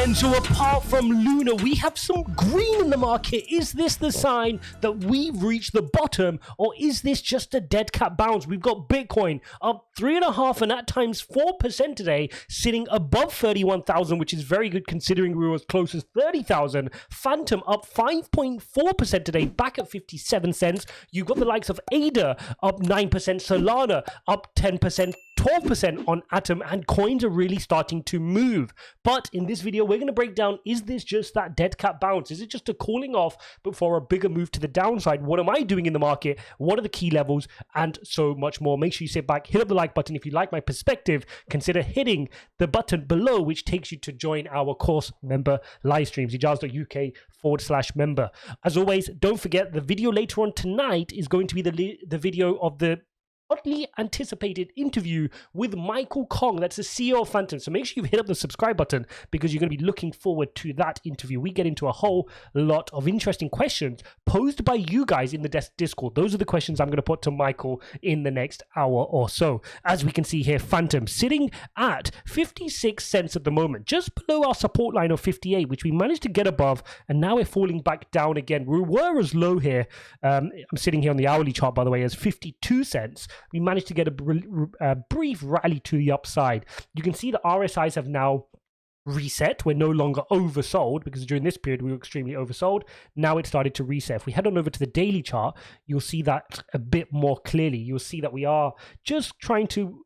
And so apart from Luna, we have some green in the market. Is this the sign that we've reached the bottom, or is this just a dead cat bounce? We've got Bitcoin up 3.5% and at times 4% today, sitting above 31,000, which is very good considering we were as close as 30,000. Fantom up 5.4% today, back at 57 cents. You've got the likes of ADA up 9%, Solana up 10%, 12% on Atom, and coins are really starting to move. But in this video, we're going to break down, is this just that dead cat bounce? Is it just a cooling off before a bigger move to the downside? What am I doing in the market? What are the key levels? And so much more. Make sure you sit back, hit up the like button. If you like my perspective, consider hitting the button below, which takes you to join our course member live streams, ijaz.uk/member. As always, don't forget the video later on tonight is going to be the video of the hotly anticipated interview with Michael Kong. That's the CEO of Fantom. So make sure you hit up the subscribe button because you're going to be looking forward to that interview. We get into a whole lot of interesting questions posed by you guys in the Discord. Those are the questions I'm going to put to Michael in the next hour or so. As we can see here, Fantom sitting at 56 cents at the moment, just below our support line of 58, which we managed to get above, and now we're falling back down again. We were as low here. I'm sitting here on the hourly chart, by the way, as 52 cents. We managed to get a brief rally to the upside. You can see the RSIs have now reset. We're no longer oversold because during this period we were extremely oversold. Now it started to reset. If we head on over to the daily chart, you'll see that a bit more clearly. You'll see that we are just trying to,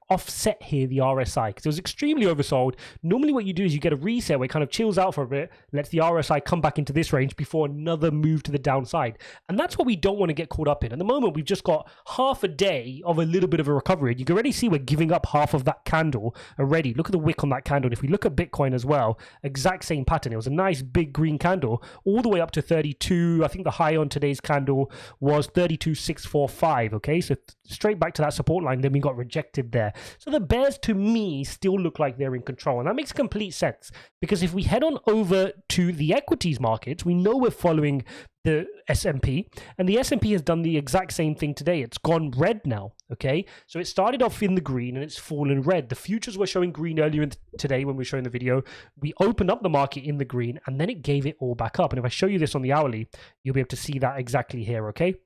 offset here the RSI because it was extremely oversold. Normally what you do is you get a reset where it kind of chills out for a bit, lets the RSI come back into this range before another move to the downside. And that's what we don't want to get caught up in. At the moment, we've just got half a day of a little bit of a recovery. You can already see we're giving up half of that candle already. Look at the wick on that candle. And if we look at Bitcoin as well, exact same pattern. It was a nice big green candle all the way up to 32. I think the high on today's candle was 32,645. Okay, so straight back to that support line. Then we got rejected there. So the bears to me still look like they're in control, and that makes complete sense because if we head on over to the equities markets, we know we're following the S&P, and the S&P has done the exact same thing today. It's gone red now. Okay, so it started off in the green and it's fallen red. The futures were showing green earlier today when we were showing the video. We opened up the market in the green and then it gave it all back up. And if I show you this on the hourly, you'll be able to see that exactly here. Okay,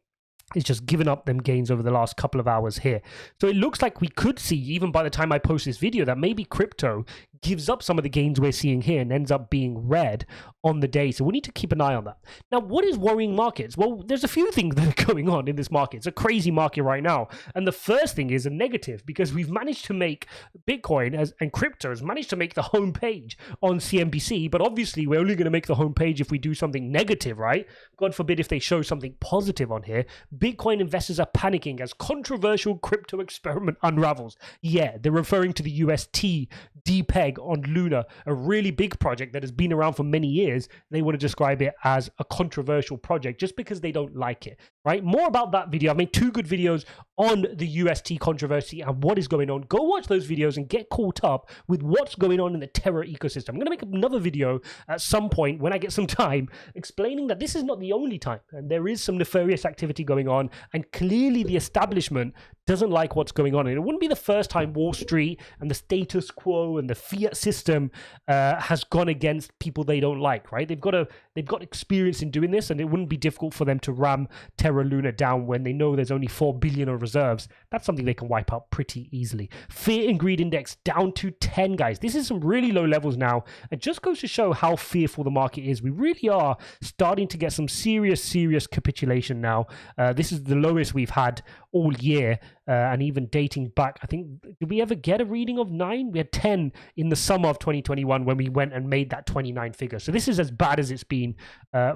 it's just given up them gains over the last couple of hours here. So it looks like we could see, even by the time I post this video, that maybe crypto gives up some of the gains we're seeing here and ends up being red on the day. So we need to keep an eye on that. Now, what is worrying markets? Well, there's a few things that are going on in this market. It's a crazy market right now. And the first thing is a negative because we've managed to make Bitcoin and crypto has managed to make the homepage on CNBC. But obviously, we're only going to make the homepage if we do something negative, right? God forbid if they show something positive on here. Bitcoin investors are panicking as controversial crypto experiment unravels. Yeah, they're referring to the UST DPEG on Luna, a really big project that has been around for many years. They want to describe it as a controversial project just because they don't like it, right? More about that video. I made 2 good videos on the UST controversy and what is going on. Go watch those videos and get caught up with what's going on in the Terra ecosystem. I'm going to make another video at some point when I get some time explaining that this is not the only time and there is some nefarious activity going on, and clearly the establishment doesn't like what's going on. And it wouldn't be the first time Wall Street and the status quo and the fiat system has gone against people they don't like, right? They've got experience in doing this, and it wouldn't be difficult for them to ram Terra Luna down when they know there's only 4 billion of reserves. That's something they can wipe out pretty easily. Fear and greed index down to 10, guys. This is some really low levels now. It just goes to show how fearful the market is. We really are starting to get some serious capitulation now. This is the lowest we've had all year, and even dating back, I think, did we ever get a reading of 9? We had 10 in the summer of 2021 when we went and made that 29 figure. So this is as bad as it's been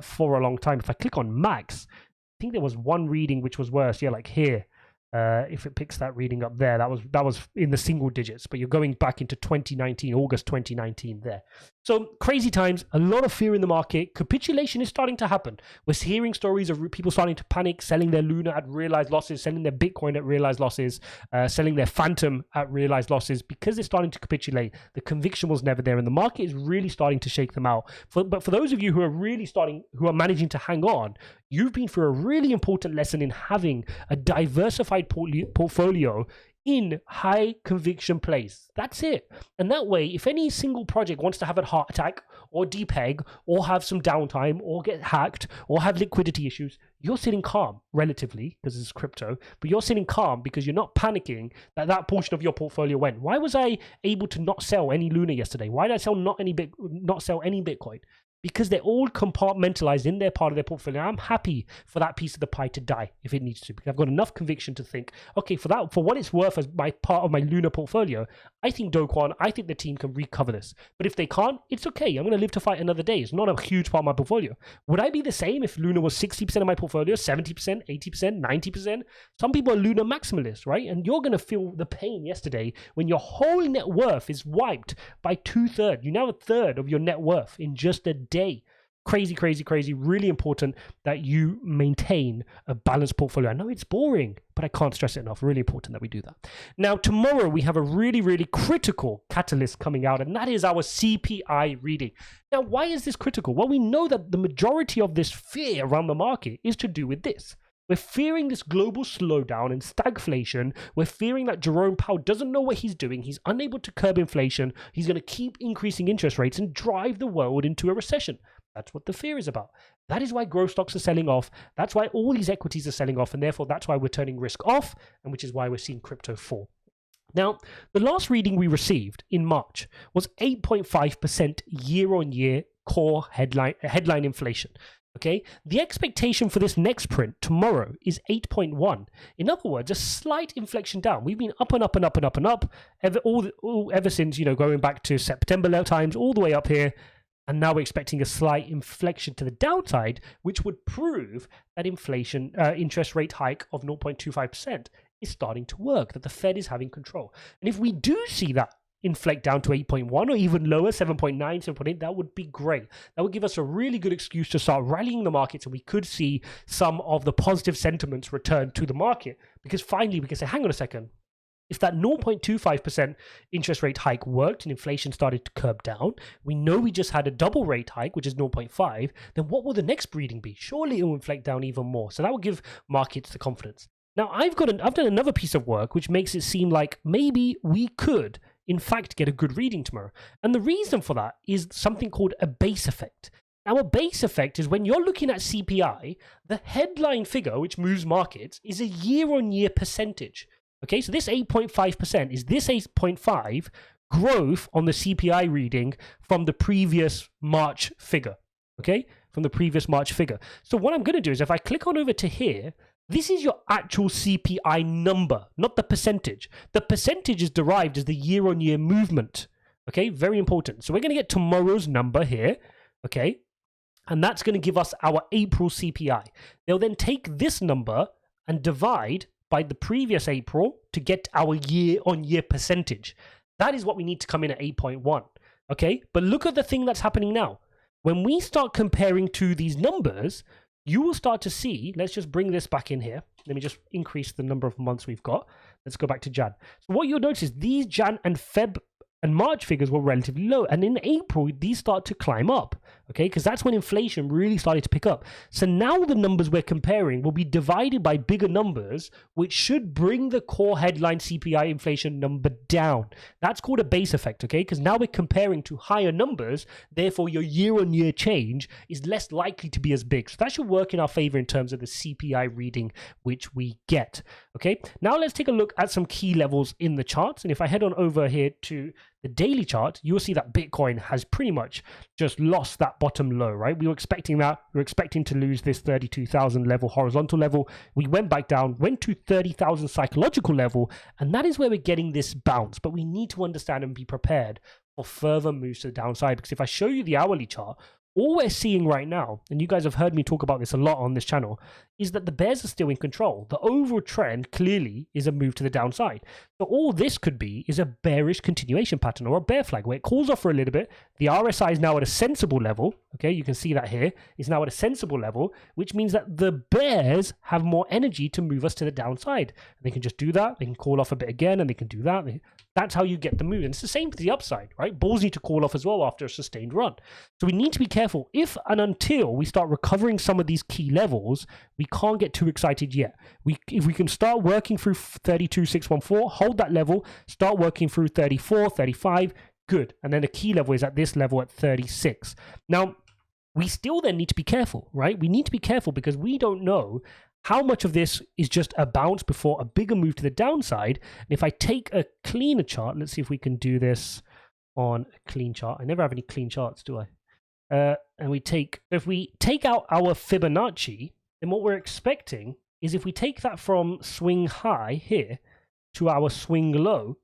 for a long time. If I click on max, I think there was one reading which was worse. Yeah, like here. If it picks that reading up there, that was in the single digits, but you're going back into 2019, August 2019 there. So crazy times, a lot of fear in the market. Capitulation is starting to happen. We're hearing stories of people starting to panic, selling their Luna at realized losses, selling their Bitcoin at realized losses, selling their Fantom at realized losses because they're starting to capitulate. The conviction was never there, and the market is really starting to shake them out. But for those of you who are managing to hang on, you've been through a really important lesson in having a diversified portfolio in high conviction plays. That's it. And that way, if any single project wants to have a heart attack or depeg or have some downtime or get hacked or have liquidity issues, you're sitting calm relatively because it's crypto, but you're sitting calm because you're not panicking that that portion of your portfolio went. Why was I able to not sell any Luna yesterday? Why did I not sell any Bitcoin? Because they're all compartmentalized in their part of their portfolio. I'm happy for that piece of the pie to die if it needs to, because I've got enough conviction to think, okay, for what it's worth as my part of my Luna portfolio, I think I think the team can recover this. But if they can't, it's okay. I'm going to live to fight another day. It's not a huge part of my portfolio. Would I be the same if Luna was 60% of my portfolio, 70%, 80%, 90%? Some people are Luna maximalists, right? And you're going to feel the pain yesterday when your whole net worth is wiped by 2/3. You now have 1/3 of your net worth in just a day. Crazy, crazy, crazy. Really important that you maintain a balanced portfolio. I know it's boring, but I can't stress it enough. Really important that we do that. Now, tomorrow we have a really, really critical catalyst coming out, and that is our CPI reading. Now, why is this critical? Well, we know that the majority of this fear around the market is to do with this. We're fearing this global slowdown and stagflation. We're fearing that Jerome Powell doesn't know what he's doing. He's unable to curb inflation. He's going to keep increasing interest rates and drive the world into a recession. That's what the fear is about. That is why growth stocks are selling off. That's why all these equities are selling off. And therefore, that's why we're turning risk off, and which is why we're seeing crypto fall. Now, the last reading we received in March was 8.5% year-on-year core headline inflation. Okay, the expectation for this next print tomorrow is 8.1. In other words, a slight inflection down. We've been up and up and up and up and up ever since, going back to September times all the way up here. And now we're expecting a slight inflection to the downside, which would prove that inflation, interest rate hike of 0.25% is starting to work, that the Fed is having control. And if we do see that inflect down to 8.1 or even lower, 7.9, 7.8, that would be great. That would give us a really good excuse to start rallying the markets, and we could see some of the positive sentiments return to the market. Because finally, we can say, hang on a second, if that 0.25% interest rate hike worked and inflation started to curb down, we know we just had a double rate hike, which is 0.5, then what will the next reading be? Surely it will inflect down even more. So that will give markets the confidence. Now, I've done another piece of work which makes it seem like maybe we could, in fact, get a good reading tomorrow. And the reason for that is something called a base effect. Now, a base effect is when you're looking at CPI, the headline figure, which moves markets, is a year-on-year percentage. Okay, so this 8.5% is this 8.5 growth on the CPI reading from the previous March figure. Okay, from the previous March figure. So what I'm going to do is if I click on over to here, this is your actual CPI number, not the percentage. The percentage is derived as the year-on-year movement. Okay, very important. So we're going to get tomorrow's number here. Okay, and that's going to give us our April CPI. They'll then take this number and divide by the previous April to get our year-on-year percentage. That is what we need to come in at 8.1. Okay, but look at the thing that's happening now. When we start comparing to these numbers, you will start to see, let's just bring this back in here. Let me just increase the number of months we've got. Let's go back to Jan. So what you'll notice is these Jan and Feb and March figures were relatively low. And in April, these start to climb up, okay? Because that's when inflation really started to pick up. So now the numbers we're comparing will be divided by bigger numbers, which should bring the core headline CPI inflation number down. That's called a base effect, okay? Because now we're comparing to higher numbers. Therefore, your year-on-year change is less likely to be as big. So that should work in our favor in terms of the CPI reading which we get, okay? Now let's take a look at some key levels in the charts. And if I head on over here to the daily chart, you'll see that Bitcoin has pretty much just lost that bottom low, right? We were expecting that. We were expecting to lose this 32,000 level, horizontal level. We went back down, went to 30,000 psychological level, and that is where we're getting this bounce. But we need to understand and be prepared for further moves to the downside, because if I show you the hourly chart, all we're seeing right now, and you guys have heard me talk about this a lot on this channel, is that the bears are still in control. The overall trend clearly is a move to the downside. So all this could be is a bearish continuation pattern or a bear flag where it cools off for a little bit. The RSI is now at a sensible level. Okay, you can see that here is now at a sensible level, which means that the bears have more energy to move us to the downside. They can just do that. They can call off a bit again, and they can do that. That's how you get the move. And it's the same for the upside, right? Bulls need to call off as well after a sustained run. So we need to be careful. If and until we start recovering some of these key levels, we can't get too excited yet. If we can start working through 32,614, hold that level, start working through 34, 35, good. And then the key level is at this level at 36. Now, we still then need to be careful, right? We need to be careful because we don't know how much of this is just a bounce before a bigger move to the downside. And if I take a cleaner chart, let's see if we can do this on a clean chart. I never have any clean charts, do I? And if we take out our Fibonacci, then what we're expecting is if we take that from swing high here to our swing low,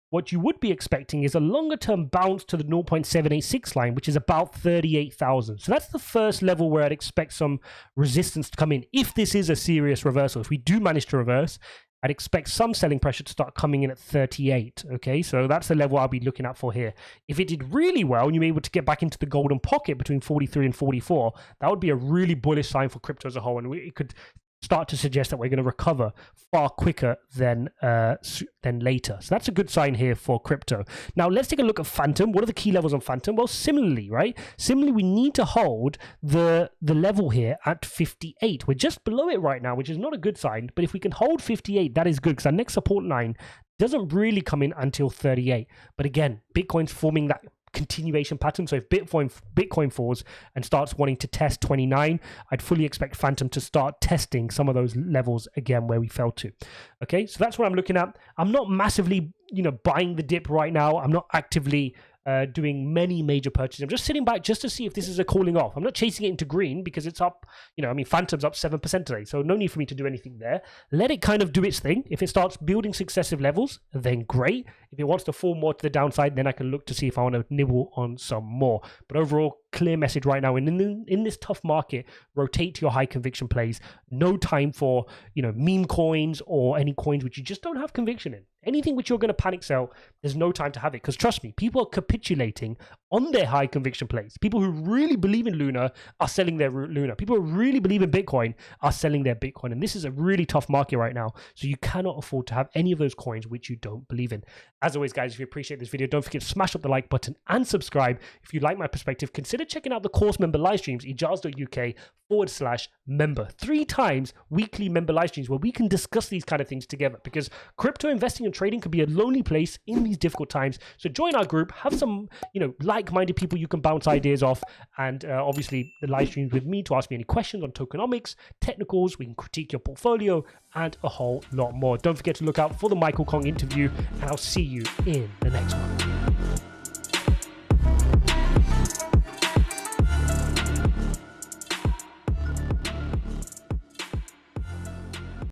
what you would be expecting is a longer term bounce to the 0.786 line, which is about 38,000. So that's the first level where I'd expect some resistance to come in. If this is a serious reversal, if we do manage to reverse, I'd expect some selling pressure to start coming in at 38. Okay, so that's the level I'll be looking at for here. If it did really well and you're able to get back into the golden pocket between 43 and 44, that would be a really bullish sign for crypto as a whole, and it could start to suggest that we're going to recover far quicker than later. So that's a good sign here for crypto. Now let's take a look at Fantom. What are the key levels on Fantom? Well, similarly, right? Similarly, we need to hold the level here at 58. We're just below it right now, which is not a good sign. But if we can hold 58, that is good because our next support line doesn't really come in until 38. But again, Bitcoin's forming that continuation pattern. So if Bitcoin falls and starts wanting to test 29, I'd fully expect Fantom to start testing some of those levels again where we fell to. Okay, so that's what I'm looking at. I'm not massively, buying the dip right now. I'm not actively doing many major purchases. I'm just sitting back just to see if this is a calling off. I'm not chasing it into green because it's up, Fantom's up 7% today. So no need for me to do anything there. Let it kind of do its thing. If it starts building successive levels, then great. If it wants to fall more to the downside, then I can look to see if I want to nibble on some more. But overall, clear message right now. And in this tough market, rotate to your high conviction plays. No time for, meme coins or any coins which you just don't have conviction in. Anything which you're going to panic sell, there's no time to have it. Because trust me, people are capitulating on their high conviction plays. People who really believe in Luna are selling their Luna. People who really believe in Bitcoin are selling their Bitcoin. And this is a really tough market right now. So you cannot afford to have any of those coins which you don't believe in. As always, guys, if you appreciate this video, don't forget to smash up the like button and subscribe. If you like my perspective, consider checking out the course member live streams, ijaz.uk/member. 3 times weekly member live streams where we can discuss these kind of things together, because crypto investing and trading can be a lonely place in these difficult times. So join our group, have some, like-minded people you can bounce ideas off, and obviously the live streams with me to ask me any questions on tokenomics, technicals, we can critique your portfolio, and a whole lot more. Don't forget to look out for the Michael Kong interview, and I'll see you in the next one.